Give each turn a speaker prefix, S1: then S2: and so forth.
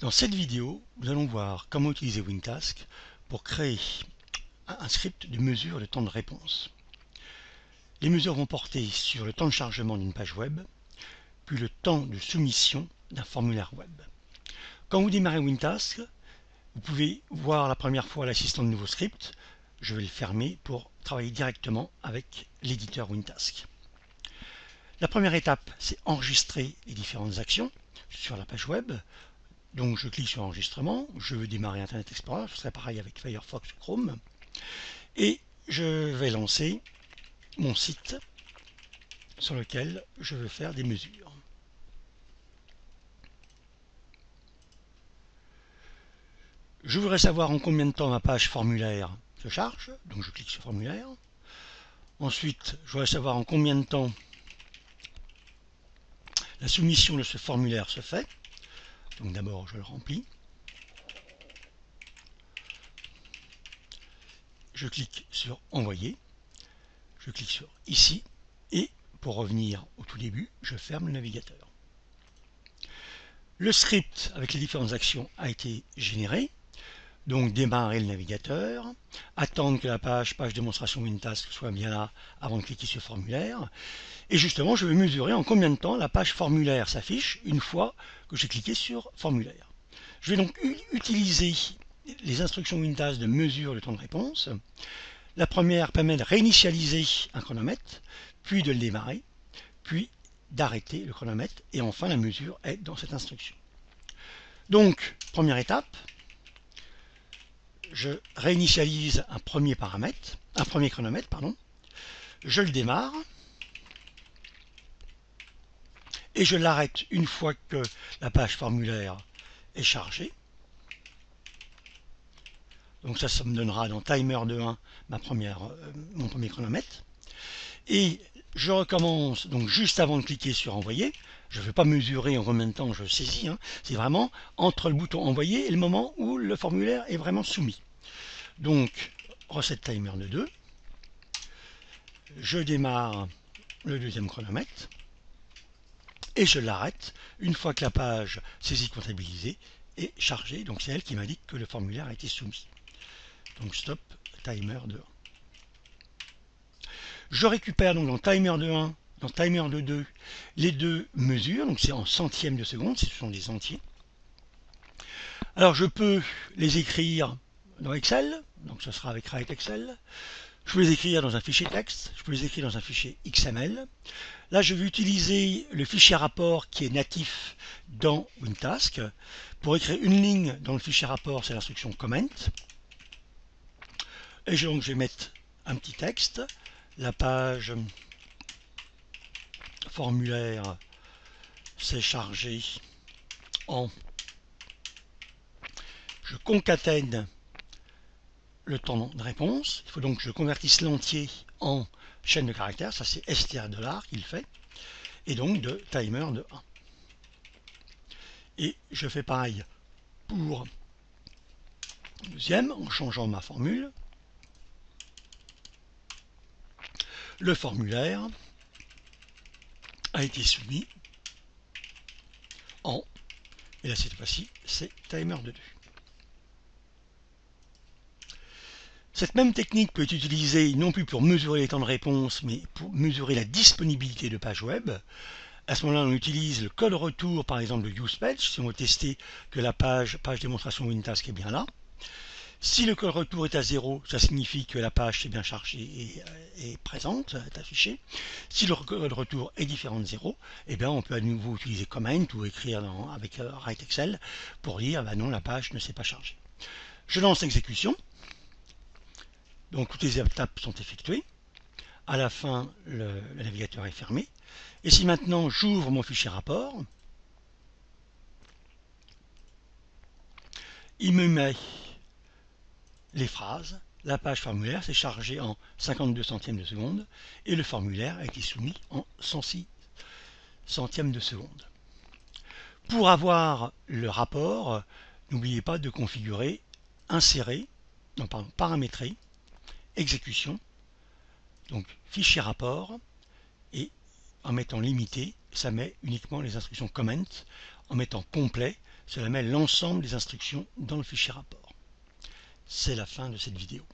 S1: Dans cette vidéo, nous allons voir comment utiliser WinTask pour créer un script de mesure de temps de réponse. Les mesures vont porter sur le temps de chargement d'une page web, puis le temps de soumission d'un formulaire web. Quand vous démarrez WinTask, vous pouvez voir la première fois l'assistant de nouveau script. Je vais le fermer pour travailler directement avec l'éditeur WinTask. La première étape, c'est enregistrer les différentes actions sur la page web. Donc je clique sur enregistrement, je veux démarrer Internet Explorer, ce serait pareil avec Firefox ou Chrome, et je vais lancer mon site sur lequel je veux faire des mesures. Je voudrais savoir en combien de temps ma page formulaire se charge, donc je clique sur formulaire. Ensuite, je voudrais savoir en combien de temps la soumission de ce formulaire se fait. Donc d'abord je le remplis. Je clique sur envoyer. Je clique sur ici et pour revenir au tout début, je ferme le navigateur. Le script avec les différentes actions a été généré. Donc démarrer le navigateur, attendre que la page démonstration WinTask soit bien là avant de cliquer sur formulaire. Et justement, je vais mesurer en combien de temps la page formulaire s'affiche une fois que j'ai cliqué sur formulaire. Je vais donc utiliser les instructions WinTask de mesure de temps de réponse. La première permet de réinitialiser un chronomètre, puis de le démarrer, puis d'arrêter le chronomètre, et enfin la mesure est dans cette instruction. Donc, première étape, je réinitialise un premier chronomètre, je le démarre, et je l'arrête une fois que la page formulaire est chargée. Donc ça me donnera dans timer de 1 mon premier chronomètre. Et je recommence donc juste avant de cliquer sur envoyer. Je ne vais pas mesurer en combien de temps je saisis. C'est vraiment entre le bouton envoyer et le moment où le formulaire est vraiment soumis. Donc reset timer de 2. Je démarre le deuxième chronomètre et je l'arrête une fois que la page saisie comptabilisée est chargée. Donc c'est elle qui m'indique que le formulaire a été soumis. Donc stop timer de 1. Je récupère donc dans timer de 1, dans timer de 2, les deux mesures, donc c'est en centièmes de seconde, ce sont des entiers. Alors je peux les écrire dans Excel, donc ce sera avec Write Excel. Je peux les écrire dans un fichier texte, je peux les écrire dans un fichier XML. Là je vais utiliser le fichier rapport qui est natif dans WinTask. Pour écrire une ligne dans le fichier rapport, c'est l'instruction comment. Et donc je vais mettre un petit texte. La page formulaire s'est chargée en... Je concatène le temps de réponse. Il faut donc que je convertisse l'entier en chaîne de caractères. Ça c'est str$ qu'il fait. Et donc de timer de 1. Et je fais pareil pour le deuxième en changeant ma formule. Le formulaire a été soumis en, et là cette fois-ci c'est timer de 2. Cette même technique peut être utilisée non plus pour mesurer les temps de réponse, mais pour mesurer la disponibilité de pages web. À ce moment-là, on utilise le code retour, par exemple de usePage, si on veut tester que la page démonstration WinTask est bien là. Si le code retour est à 0, ça signifie que la page est bien chargée et est présente, est affichée. Si le code retour est différent de 0, eh bien on peut à nouveau utiliser comment ou écrire avec Write Excel pour dire non, la page ne s'est pas chargée. Je lance l'exécution. Donc toutes les étapes sont effectuées. À la fin, le navigateur est fermé. Et si maintenant j'ouvre mon fichier rapport, il me met les phrases. La page formulaire s'est chargée en 52 centièmes de seconde et le formulaire a été soumis en 106 centièmes de seconde. Pour avoir le rapport, n'oubliez pas de configurer paramétrer, exécution, donc fichier rapport, et en mettant limité, ça met uniquement les instructions comment. En mettant complet, Cela met l'ensemble des instructions dans le fichier rapport. C'est la fin de cette vidéo.